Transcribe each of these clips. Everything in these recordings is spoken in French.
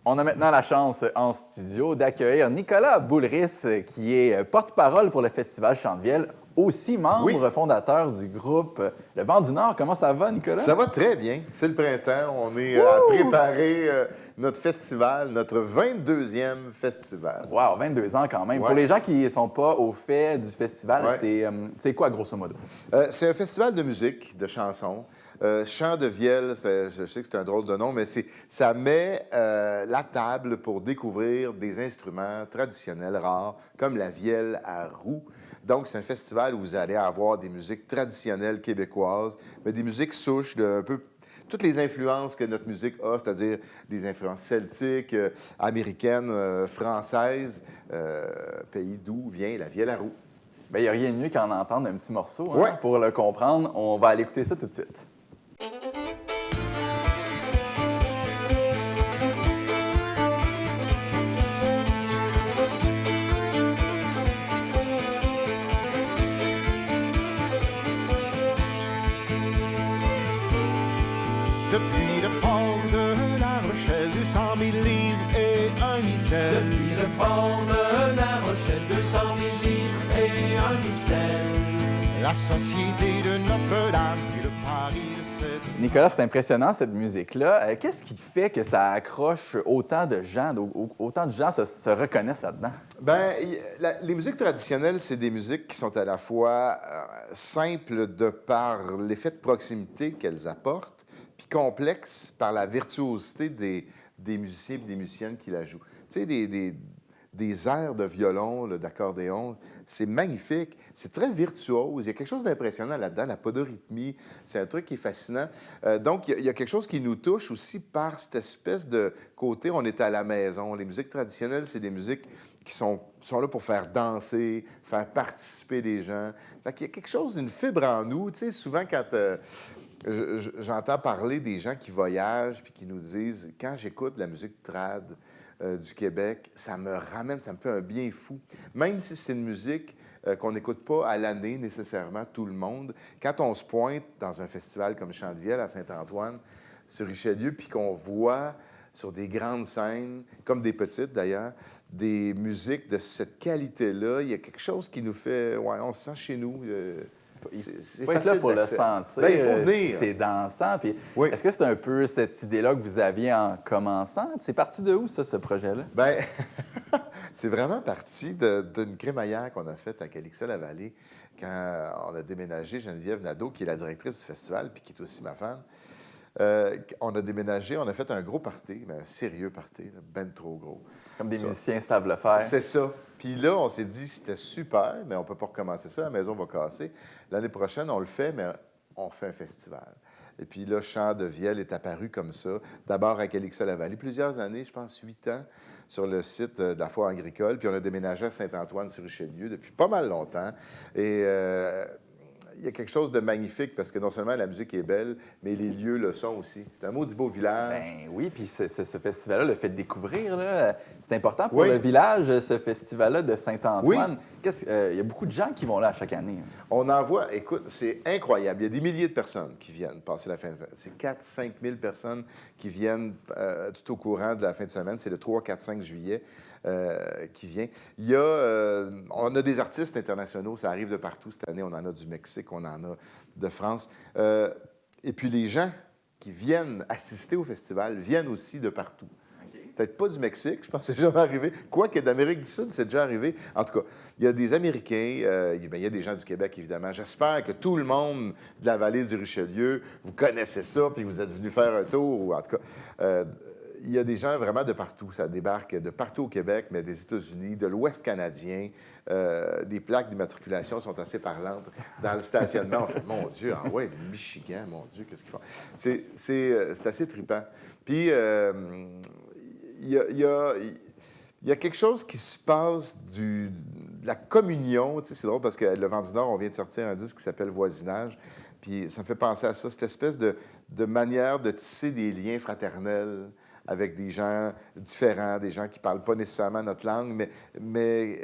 On a maintenant la chance en studio d'accueillir Nicolas Boulris, qui est porte-parole pour le Festival Chants de Vielle, aussi membre fondateur du groupe Le Vent du Nord. Comment ça va, Nicolas? Ça va très bien. C'est le printemps. On est à préparer notre festival, notre 22e festival. Wow, 22 ans quand même. Ouais. Pour les gens qui ne sont pas au fait du festival, Ouais. c'est quoi, grosso modo? C'est un festival de musique, de chansons. Chants de Vielle, je sais que c'est un drôle de nom, mais ça met la table pour découvrir des instruments traditionnels rares, comme la vielle à roue. Donc, c'est un festival où vous allez avoir des musiques traditionnelles québécoises, mais des musiques souches de un peu toutes les influences que notre musique a, c'est-à-dire des influences celtiques, américaines, françaises, pays d'où vient la vielle à roue. Bien, il n'y a rien de mieux qu'en entendre un petit morceau. Hein, Ouais. Pour le comprendre, on va aller écouter ça tout de suite. Depuis le port de La Rochelle, 200 000 livres et un missel. Depuis le port de La Rochelle, 200 000 livres et un missel. La société de Notre-Dame et le Paris de cette... Nicolas, c'est impressionnant cette musique-là. Qu'est-ce qui fait que ça accroche autant de gens, autant de gens se reconnaissent là-dedans? Bien, les musiques traditionnelles, c'est des musiques qui sont à la fois simples de par l'effet de proximité qu'elles apportent, puis complexes par la virtuosité des musiciens et des musiciennes qui la jouent. Tu sais, des airs de violon, là, d'accordéon, c'est magnifique, c'est très virtuose. Il y a quelque chose d'impressionnant là-dedans, la podorythmie, c'est un truc qui est fascinant. Donc, il y a quelque chose qui nous touche aussi par cette espèce de côté, on est à la maison. Les musiques traditionnelles, c'est des musiques qui sont là pour faire danser, faire participer les gens. Fait qu'il y a quelque chose, d'une fibre en nous. Tu sais, souvent, quand j'entends parler des gens qui voyagent puis qui nous disent « Quand j'écoute la musique trad du Québec, ça me ramène, ça me fait un bien fou. » Même si c'est une musique qu'on n'écoute pas à l'année nécessairement, tout le monde, quand on se pointe dans un festival comme Chants de Vielle à Saint-Antoine, sur Richelieu, puis qu'on voit sur des grandes scènes, comme des petites d'ailleurs, des musiques de cette qualité-là, il y a quelque chose qui nous fait... Ouais, on se sent chez nous. Il faut être là pour le sentir. Bien, il faut venir. C'est dansant. Puis Oui. Est-ce que c'est un peu cette idée-là que vous aviez en commençant? C'est parti de où, ça, ce projet-là? Bien, c'est vraiment parti d'une crémaillère qu'on a faite à Calixa-la-Vallée quand on a déménagé. Geneviève Nadeau, qui est la directrice du festival puis qui est aussi ma femme. On a déménagé, on a fait un gros party, mais un sérieux party, là, ben trop gros. Comme des Ça. musiciens savent le faire. C'est ça. Puis là, on s'est dit, c'était super, mais on ne peut pas recommencer ça, la maison va casser. L'année prochaine, on le fait, mais on fait un festival. Et puis là, Chants de Vielle est apparu comme ça. D'abord à Calixa-la-Vallée, plusieurs années, je pense 8 ans, sur le site de la foire agricole. Puis on a déménagé à Saint-Antoine-sur-Richelieu depuis pas mal longtemps. Et il y a quelque chose de magnifique parce que non seulement la musique est belle, mais les lieux le sont aussi. C'est un maudit beau village. Ben oui, puis ce festival-là le fait découvrir. Là. C'est important pour Oui. le village, ce festival-là de Saint-Antoine. Oui. Il y a beaucoup de gens qui vont là chaque année. On en voit, écoute, c'est incroyable. Il y a des milliers de personnes qui viennent passer la fin de semaine. C'est 4-5 000 personnes qui viennent tout au courant de la fin de semaine. C'est le 3, 4, 5 juillet qui vient. Il y a, on a des artistes internationaux, ça arrive de partout cette année. On en a du Mexique, on en a de France. Et puis les gens qui viennent assister au festival viennent aussi de partout. Peut-être pas du Mexique, je pense que c'est jamais arrivé. Quoique d'Amérique du Sud, c'est déjà arrivé. En tout cas, il y a des Américains, il y a des gens du Québec, évidemment. J'espère que tout le monde de la vallée du Richelieu, vous connaissez ça, puis vous êtes venus faire un tour. Ou en tout cas, il y a des gens vraiment de partout. Ça débarque de partout au Québec, mais des États-Unis, de l'Ouest canadien. Les plaques d'immatriculation sont assez parlantes dans le stationnement. On fait, mon Dieu, ah ouais, le Michigan, mon Dieu, qu'est-ce qu'ils font? C'est assez trippant. Puis... il y a quelque chose qui se passe de la communion. Tu sais, c'est drôle parce que Le Vent du Nord, on vient de sortir un disque qui s'appelle Voisinage. Puis ça me fait penser à ça, cette espèce de manière de tisser des liens fraternels avec des gens différents, des gens qui ne parlent pas nécessairement notre langue, mais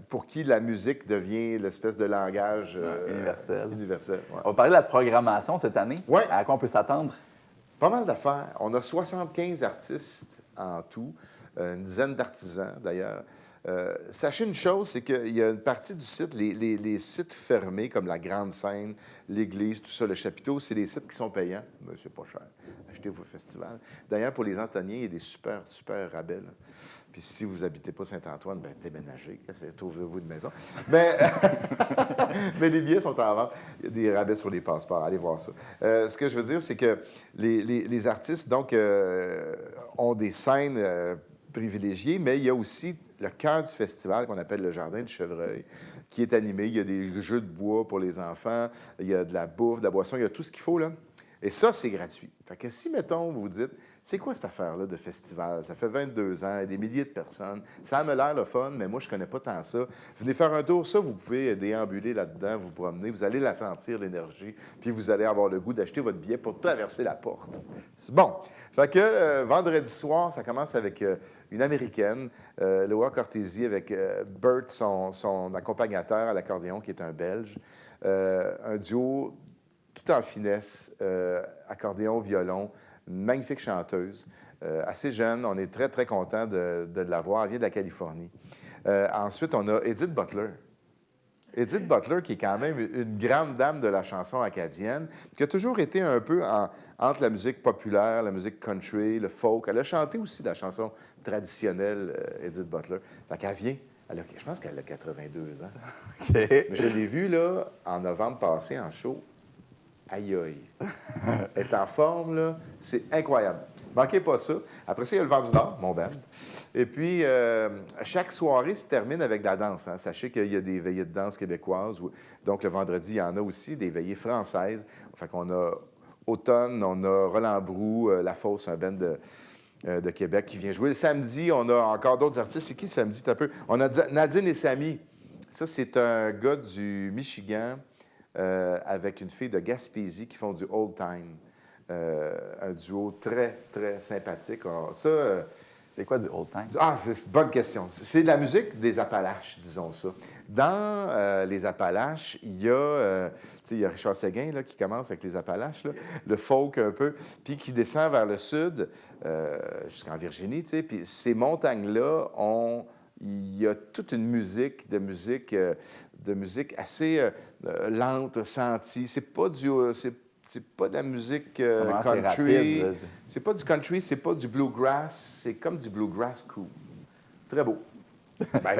pour qui la musique devient l'espèce de langage Universel. Ouais. On va parler de la programmation cette année. Ouais. À quoi on peut s'attendre? Pas mal d'affaires. On a 75 artistes en tout, une dizaine d'artisans d'ailleurs. Sachez une chose, c'est qu'il y a une partie du site, les sites fermés, comme la Grande Seine, l'église, tout ça, le chapiteau, c'est des sites qui sont payants, mais c'est pas cher. Achetez-vous au festival. D'ailleurs, pour les Antoniens, il y a des super, super rabais. Là. Puis si vous n'habitez pas Saint-Antoine, bien, déménagez, trouvez-vous une maison. Mais les billets sont en vente. Il y a des rabais sur les passeports, allez voir ça. Ce que je veux dire, c'est que les artistes, donc, ont des scènes privilégiées, mais il y a aussi le cœur du festival qu'on appelle le Jardin du Chevreuil, qui est animé. Il y a des jeux de bois pour les enfants, il y a de la bouffe, de la boisson, il y a tout ce qu'il faut, là. Et ça, c'est gratuit. Fait que si, mettons, vous vous dites, c'est quoi cette affaire-là de festival? Ça fait 22 ans, il y a des milliers de personnes. Ça me l'air le fun, mais moi, je connais pas tant ça. Venez faire un tour, ça, vous pouvez déambuler là-dedans, vous promener, vous allez la sentir, l'énergie, puis vous allez avoir le goût d'acheter votre billet pour traverser la porte. C'est bon. Fait que vendredi soir, ça commence avec une Américaine, Laura Cortési, avec Bert, son accompagnateur à l'accordéon, qui est un Belge. Un duo tout en finesse, accordéon, violon, une magnifique chanteuse, assez jeune. On est très, très content de l'avoir. Elle vient de la Californie. Ensuite, on a Edith Butler. Edith Butler, qui est quand même une grande dame de la chanson acadienne, qui a toujours été un peu entre la musique populaire, la musique country, le folk. Elle a chanté aussi la chanson traditionnelle, Edith Butler. Fait qu'elle vient. Je pense qu'elle a 82 ans. OK. Je l'ai vue, là, en novembre passé, en show. Aïe, aïe. Elle est en forme, là. C'est incroyable. Manquez pas ça. Après ça, il y a le Vent du Nord, mon band. Et puis, chaque soirée se termine avec de la danse. Hein. Sachez qu'il y a des veillées de danse québécoises. Donc, le vendredi, il y en a aussi des veillées françaises. Fait qu'on a Automne, on a Roland Brou, La Fosse, un band de Québec qui vient jouer. Le samedi, on a encore d'autres artistes. C'est qui le samedi? Un peu? On a Nadine et Samy. Ça, c'est un gars du Michigan avec une fille de Gaspésie qui font du old time. Un duo très, très sympathique. C'est quoi du old time? C'est une bonne question. C'est de la musique des Appalaches, disons ça. Dans les Appalaches, il y a Richard Séguin là, qui commence avec les Appalaches, là, le folk un peu, puis qui descend vers le sud, jusqu'en Virginie, puis ces montagnes-là il y a toute une musique de musique assez lente, sentie. C'est pas de la musique country. Rapide, c'est pas du country, c'est pas du bluegrass. C'est comme du bluegrass cool. Très beau. Ben,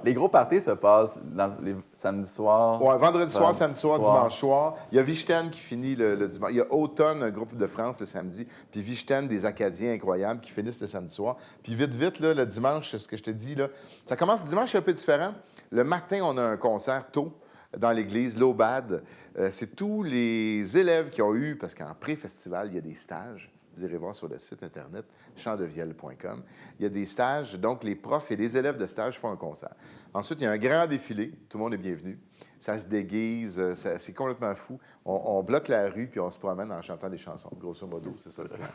les gros parties se passent les samedis soirs. Oui, vendredi soir, samedi soir, dimanche soir. Il y a Vichten qui finit le dimanche. Il y a Automne, un groupe de France, le samedi. Puis Vichten, des Acadiens incroyables qui finissent le samedi soir. Puis vite, là, le dimanche, ce que je te dis, là, ça commence le dimanche, c'est un peu différent. Le matin, on a un concert tôt dans l'église, l'Aubade. C'est tous les élèves qui ont eu, parce qu'en pré-festival, il y a des stages. Vous irez voir sur le site Internet, chantdevielle.com. Il y a des stages, donc les profs et les élèves de stage font un concert. Ensuite, il y a un grand défilé, tout le monde est bienvenu. Ça se déguise, c'est complètement fou. On bloque la rue, puis on se promène en chantant des chansons, grosso modo, c'est ça le plan.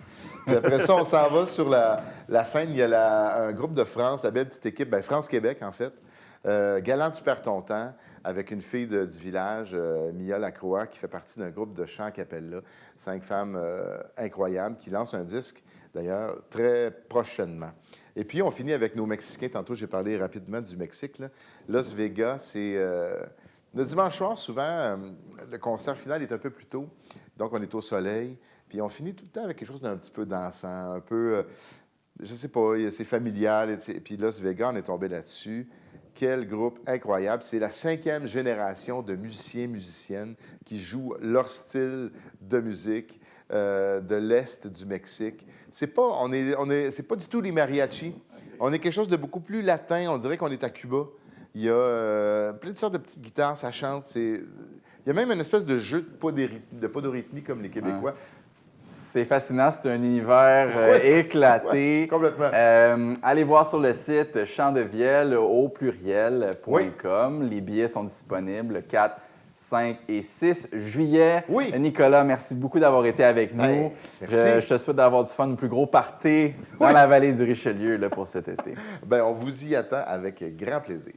Puis après ça, on s'en va sur la scène, il y a un groupe de France, la belle petite équipe, France-Québec en fait. Galant, tu perds ton temps, avec une fille du village, Mia Lacroix, qui fait partie d'un groupe de chant cappella. 5 femmes incroyables qui lancent un disque, d'ailleurs, très prochainement. Et puis, on finit avec nos Mexicains. Tantôt, j'ai parlé rapidement du Mexique. Là. Las Vegas, c'est... le dimanche soir, souvent, le concert final est un peu plus tôt. Donc, on est au soleil. Puis, on finit tout le temps avec quelque chose d'un petit peu dansant, un peu... je sais pas, c'est familial. Et puis, Las Vegas, on est tombé là-dessus. Quel groupe incroyable. C'est la 5e génération de musiciens, musiciennes qui jouent leur style de musique de l'Est du Mexique. C'est pas, c'est pas du tout les mariachis. On est quelque chose de beaucoup plus latin. On dirait qu'on est à Cuba. Il y a plein de sortes de petites guitares, ça chante. Il y a même une espèce de jeu de podorythmie comme les Québécois. C'est fascinant, c'est un univers éclaté. Oui, complètement. Allez voir sur le site chantdevielle au pluriel.com. Les billets sont disponibles le 4, 5 et 6 juillet. Oui. Nicolas, merci beaucoup d'avoir été avec nous. Hey, merci. Je te souhaite d'avoir du fun, le plus gros party dans la vallée du Richelieu là, pour cet été. Bien, on vous y attend avec grand plaisir.